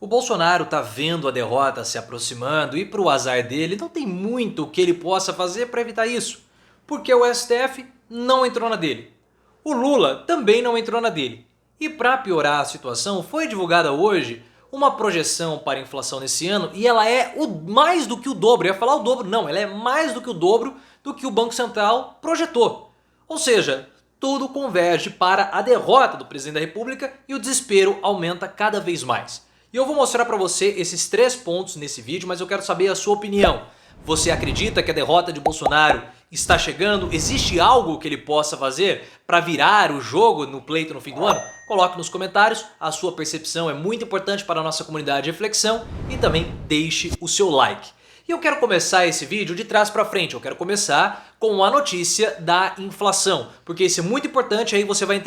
O Bolsonaro tá vendo a derrota se aproximando e, para o azar dele, não tem muito que ele possa fazer para evitar isso, porque o STF não entrou na dele. O Lula também não entrou na dele. E para piorar a situação, foi divulgada hoje uma projeção para a inflação nesse ano e ela é mais do que o dobro. Eu ia falar o dobro, não, ela é mais do que o dobro do que o Banco Central projetou. Ou seja, tudo converge para a derrota do presidente da República e o desespero aumenta cada vez mais. E eu vou mostrar para você esses 3 pontos nesse vídeo, mas eu quero saber a sua opinião. Você acredita que a derrota de Bolsonaro está chegando? Existe algo que ele possa fazer para virar o jogo no pleito no fim do ano? Coloque nos comentários, a sua percepção é muito importante para a nossa comunidade de reflexão e também deixe o seu like. E eu quero começar esse vídeo de trás para frente, eu quero começar com a notícia da inflação, porque isso é muito importante, aí você vai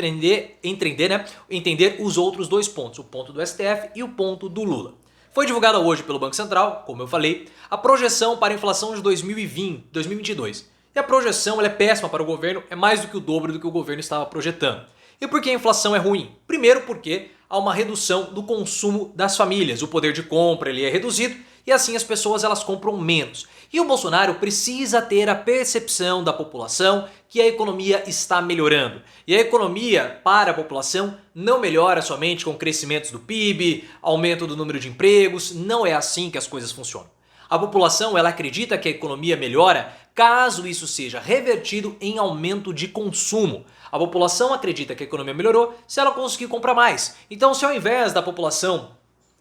entender os outros 2 pontos, o ponto do STF e o ponto do Lula. Foi divulgada hoje pelo Banco Central, como eu falei, a projeção para a inflação de 2022. E a projeção ela é péssima para o governo, é mais do que o dobro do que o governo estava projetando. E por que a inflação é ruim? Primeiro porque há uma redução do consumo das famílias, o poder de compra ele é reduzido e assim as pessoas elas compram menos. E o Bolsonaro precisa ter a percepção da população que a economia está melhorando. E a economia para a população não melhora somente com crescimentos do PIB, aumento do número de empregos, não é assim que as coisas funcionam. A população ela acredita que a economia melhora caso isso seja revertido em aumento de consumo. A população acredita que a economia melhorou se ela conseguir comprar mais. Então, se ao invés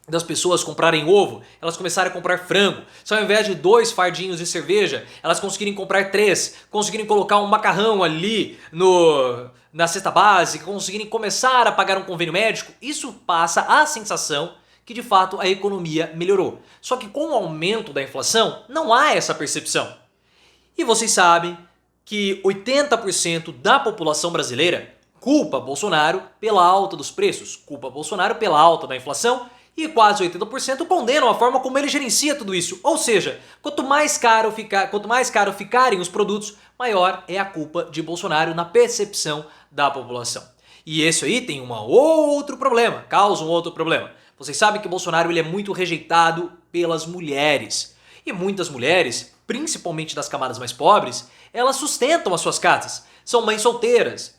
das pessoas comprarem ovo, elas começarem a comprar frango. Se ao invés de 2 fardinhos de cerveja, elas conseguirem comprar 3, conseguirem colocar um macarrão ali na cesta básica, conseguirem começar a pagar um convênio médico, isso passa a sensação que de fato a economia melhorou. Só que com o aumento da inflação, não há essa percepção. E vocês sabem que 80% da população brasileira culpa Bolsonaro pela alta dos preços, culpa Bolsonaro pela alta da inflação e quase 80% condenam a forma como ele gerencia tudo isso. Ou seja, quanto mais caro ficarem os produtos, maior é a culpa de Bolsonaro na percepção da população. E esse aí tem causa um outro problema. Vocês sabem que Bolsonaro ele é muito rejeitado pelas mulheres. E muitas mulheres, principalmente das camadas mais pobres, elas sustentam as suas casas. São mães solteiras,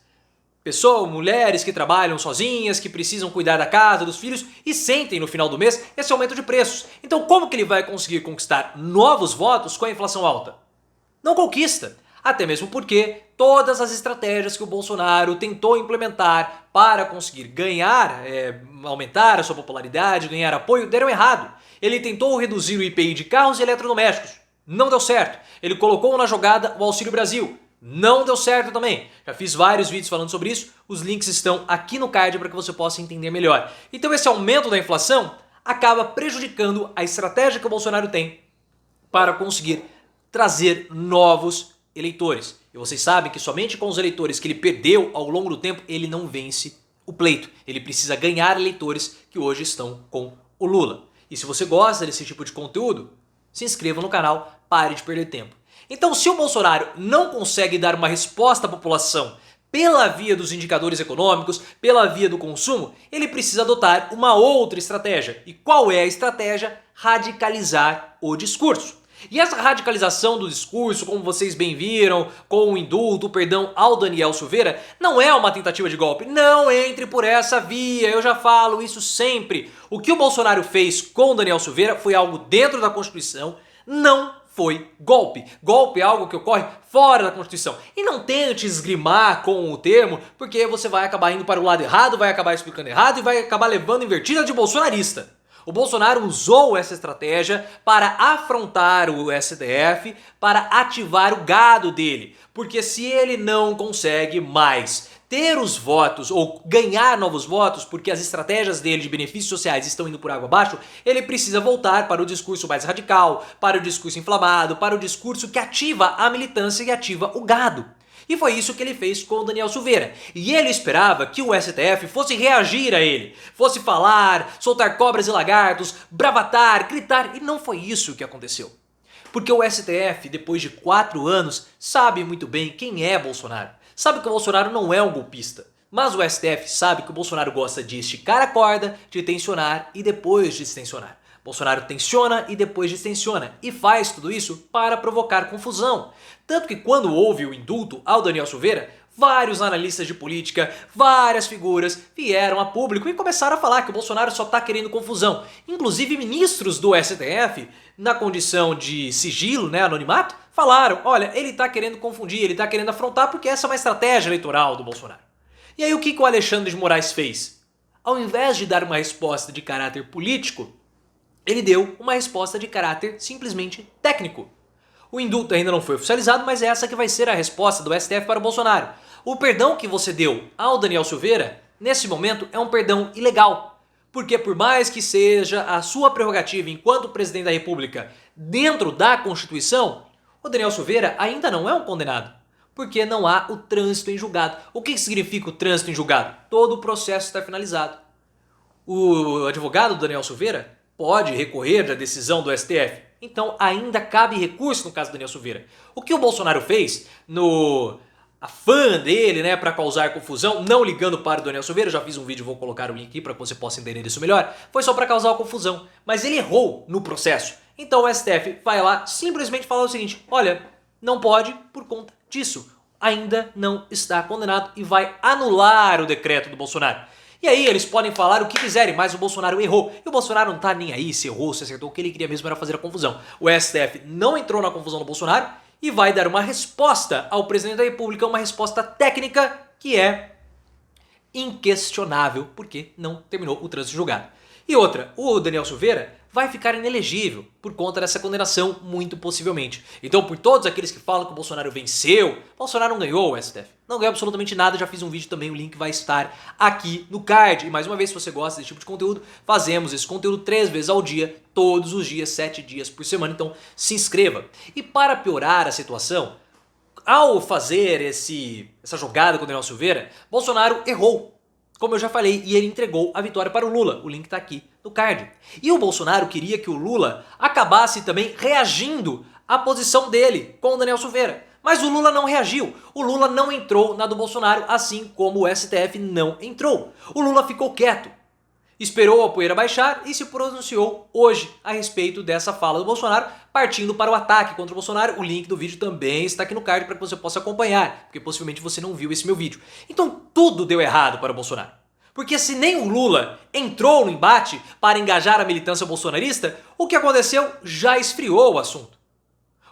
mulheres que trabalham sozinhas, que precisam cuidar da casa, dos filhos e sentem no final do mês esse aumento de preços. Então como que ele vai conseguir conquistar novos votos com a inflação alta? Não conquista. Até mesmo porque todas as estratégias que o Bolsonaro tentou implementar para conseguir aumentar a sua popularidade, ganhar apoio, deram errado. Ele tentou reduzir o IPI de carros e eletrodomésticos. Não deu certo. Ele colocou na jogada o Auxílio Brasil. Não deu certo também. Já fiz vários vídeos falando sobre isso. Os links estão aqui no card para que você possa entender melhor. Então esse aumento da inflação acaba prejudicando a estratégia que o Bolsonaro tem para conseguir trazer novos eleitores. E vocês sabem que somente com os eleitores que ele perdeu ao longo do tempo, ele não vence o pleito. Ele precisa ganhar eleitores que hoje estão com o Lula. E se você gosta desse tipo de conteúdo, se inscreva no canal, pare de perder tempo. Então, se o Bolsonaro não consegue dar uma resposta à população pela via dos indicadores econômicos, pela via do consumo, ele precisa adotar uma outra estratégia. E qual é a estratégia? Radicalizar o discurso. E essa radicalização do discurso, como vocês bem viram, com o indulto, o perdão ao Daniel Silveira, não é uma tentativa de golpe. Não entre por essa via, eu já falo isso sempre. O que o Bolsonaro fez com o Daniel Silveira foi algo dentro da Constituição, não foi golpe. Golpe é algo que ocorre fora da Constituição. E não tente esgrimar com o termo, porque você vai acabar indo para o lado errado, vai acabar explicando errado e vai acabar levando invertida de bolsonarista. O Bolsonaro usou essa estratégia para afrontar o STF, para ativar o gado dele. Porque se ele não consegue mais ter os votos ou ganhar novos votos, porque as estratégias dele de benefícios sociais estão indo por água abaixo, ele precisa voltar para o discurso mais radical, para o discurso inflamado, para o discurso que ativa a militância e ativa o gado. E foi isso que ele fez com o Daniel Silveira. E ele esperava que o STF fosse reagir a ele, fosse falar, soltar cobras e lagartos, bravatar, gritar. E não foi isso que aconteceu. Porque o STF, depois de 4 anos, sabe muito bem quem é Bolsonaro. Sabe que o Bolsonaro não é um golpista. Mas o STF sabe que o Bolsonaro gosta de esticar a corda, de tensionar e depois distensionar. Bolsonaro tensiona e depois distensiona, e faz tudo isso para provocar confusão. Tanto que quando houve o indulto ao Daniel Silveira, vários analistas de política, várias figuras vieram a público e começaram a falar que o Bolsonaro só está querendo confusão. Inclusive ministros do STF, na condição de sigilo, anonimato, falaram, olha, ele está querendo confundir, ele está querendo afrontar porque essa é uma estratégia eleitoral do Bolsonaro. E aí o que o Alexandre de Moraes fez? Ao invés de dar uma resposta de caráter político, ele deu uma resposta de caráter simplesmente técnico. O indulto ainda não foi oficializado, mas essa que vai ser a resposta do STF para o Bolsonaro. O perdão que você deu ao Daniel Silveira, nesse momento, é um perdão ilegal. Porque por mais que seja a sua prerrogativa enquanto presidente da República dentro da Constituição, o Daniel Silveira ainda não é um condenado. Porque não há o trânsito em julgado. O que significa o trânsito em julgado? Todo o processo está finalizado. O advogado do Daniel Silveira pode recorrer da decisão do STF. Então ainda cabe recurso no caso do Daniel Silveira. O que o Bolsonaro fez no afã dele, para causar confusão, não ligando para o Daniel Silveira, eu já fiz um vídeo, vou colocar o link aqui para que você possa entender isso melhor, foi só para causar confusão. Mas ele errou no processo. Então o STF vai lá simplesmente falar o seguinte, olha, não pode por conta disso. Ainda não está condenado e vai anular o decreto do Bolsonaro. E aí eles podem falar o que quiserem, mas o Bolsonaro errou. E o Bolsonaro não tá nem aí se errou, se acertou. O que ele queria mesmo era fazer a confusão. O STF não entrou na confusão do Bolsonaro e vai dar uma resposta ao presidente da República, uma resposta técnica que é inquestionável, porque não terminou o trânsito julgado. E outra, o Daniel Silveira vai ficar inelegível por conta dessa condenação, muito possivelmente. Então, por todos aqueles que falam que o Bolsonaro venceu, Bolsonaro não ganhou o STF. Não ganhou absolutamente nada, já fiz um vídeo também, o link vai estar aqui no card. E mais uma vez, se você gosta desse tipo de conteúdo, fazemos esse conteúdo 3 vezes ao dia, todos os dias, 7 dias por semana, então se inscreva. E para piorar a situação, ao fazer essa jogada com o Daniel Silveira, Bolsonaro errou. Como eu já falei, e ele entregou a vitória para o Lula. O link está aqui no card. E o Bolsonaro queria que o Lula acabasse também reagindo à posição dele com o Daniel Silveira. Mas o Lula não reagiu. O Lula não entrou na do Bolsonaro, assim como o STF não entrou. O Lula ficou quieto. Esperou a poeira baixar e se pronunciou hoje a respeito dessa fala do Bolsonaro, partindo para o ataque contra o Bolsonaro. O link do vídeo também está aqui no card para que você possa acompanhar, porque possivelmente você não viu esse meu vídeo. Então tudo deu errado para o Bolsonaro. Porque se nem o Lula entrou no embate para engajar a militância bolsonarista, o que aconteceu já esfriou o assunto.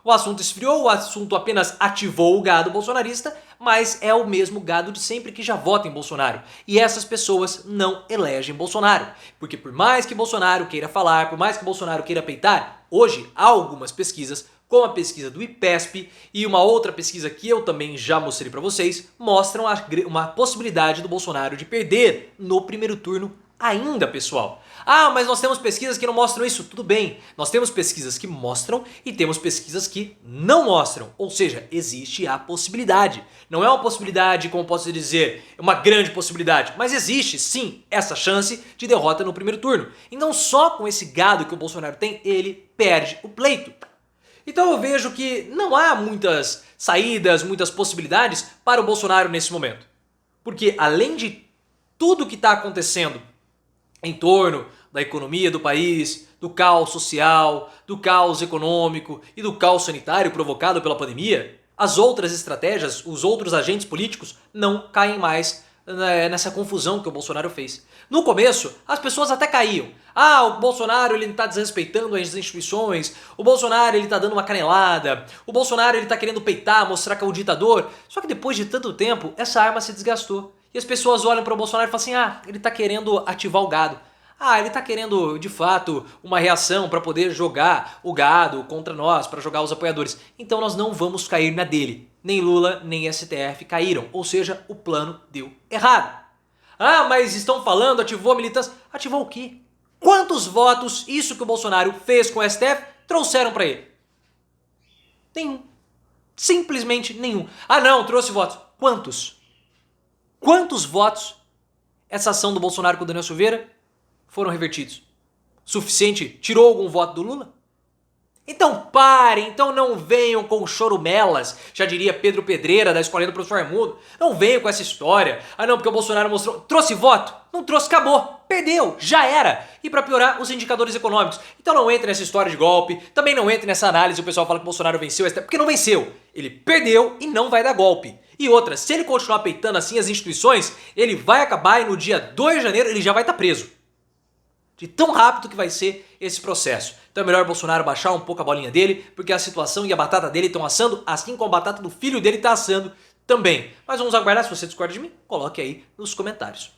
O assunto esfriou, o assunto apenas ativou o gado bolsonarista, mas é o mesmo gado de sempre que já vota em Bolsonaro. E essas pessoas não elegem Bolsonaro. Porque por mais que Bolsonaro queira falar, por mais que Bolsonaro queira peitar, hoje há algumas pesquisas, como a pesquisa do IPESP e uma outra pesquisa que eu também já mostrei para vocês, mostram uma possibilidade do Bolsonaro de perder no primeiro turno ainda, pessoal. Ah, mas nós temos pesquisas que não mostram isso. Tudo bem, nós temos pesquisas que mostram e temos pesquisas que não mostram. Ou seja, existe a possibilidade. Não é uma possibilidade, como posso dizer, é uma grande possibilidade, mas existe sim essa chance de derrota no primeiro turno. Então só com esse gado que o Bolsonaro tem, ele perde o pleito. Então eu vejo que não há muitas saídas, muitas possibilidades para o Bolsonaro nesse momento. Porque além de tudo que está acontecendo em torno da economia do país, do caos social, do caos econômico e do caos sanitário provocado pela pandemia, as outras estratégias, os outros agentes políticos não caem mais nessa confusão que o Bolsonaro fez. No começo, as pessoas até caíam. Ah, o Bolsonaro ele está desrespeitando as instituições, o Bolsonaro ele está dando uma canelada, o Bolsonaro ele está querendo peitar, mostrar que é o ditador. Só que depois de tanto tempo, essa arma se desgastou. E as pessoas olham para o Bolsonaro e falam assim, ah, ele está querendo ativar o gado. Ah, ele está querendo, de fato, uma reação para poder jogar o gado contra nós, para jogar os apoiadores. Então nós não vamos cair na dele. Nem Lula, nem STF caíram. Ou seja, o plano deu errado. Ah, mas estão falando, ativou a militância. Ativou o quê? Quantos votos isso que o Bolsonaro fez com o STF trouxeram para ele? Nenhum. Simplesmente nenhum. Ah não, trouxe votos. Quantos? Quantos votos essa ação do Bolsonaro com o Daniel Silveira foram revertidos? Suficiente? Tirou algum voto do Lula? Então parem, então não venham com chorumelas, já diria Pedro Pedreira da escolinha do professor Raimundo. Não venham com essa história. Ah não, porque o Bolsonaro mostrou... Trouxe voto? Não trouxe, acabou. Perdeu, já era. E pra piorar, os indicadores econômicos. Então não entre nessa história de golpe, também não entre nessa análise, o pessoal fala que o Bolsonaro venceu, porque não venceu. Ele perdeu e não vai dar golpe. E outra, se ele continuar peitando assim as instituições, ele vai acabar e no dia 2 de janeiro ele já vai estar preso. De tão rápido que vai ser esse processo. Então é melhor Bolsonaro baixar um pouco a bolinha dele, porque a situação e a batata dele estão assando, assim como a batata do filho dele está assando também. Mas vamos aguardar, se você discorda de mim, coloque aí nos comentários.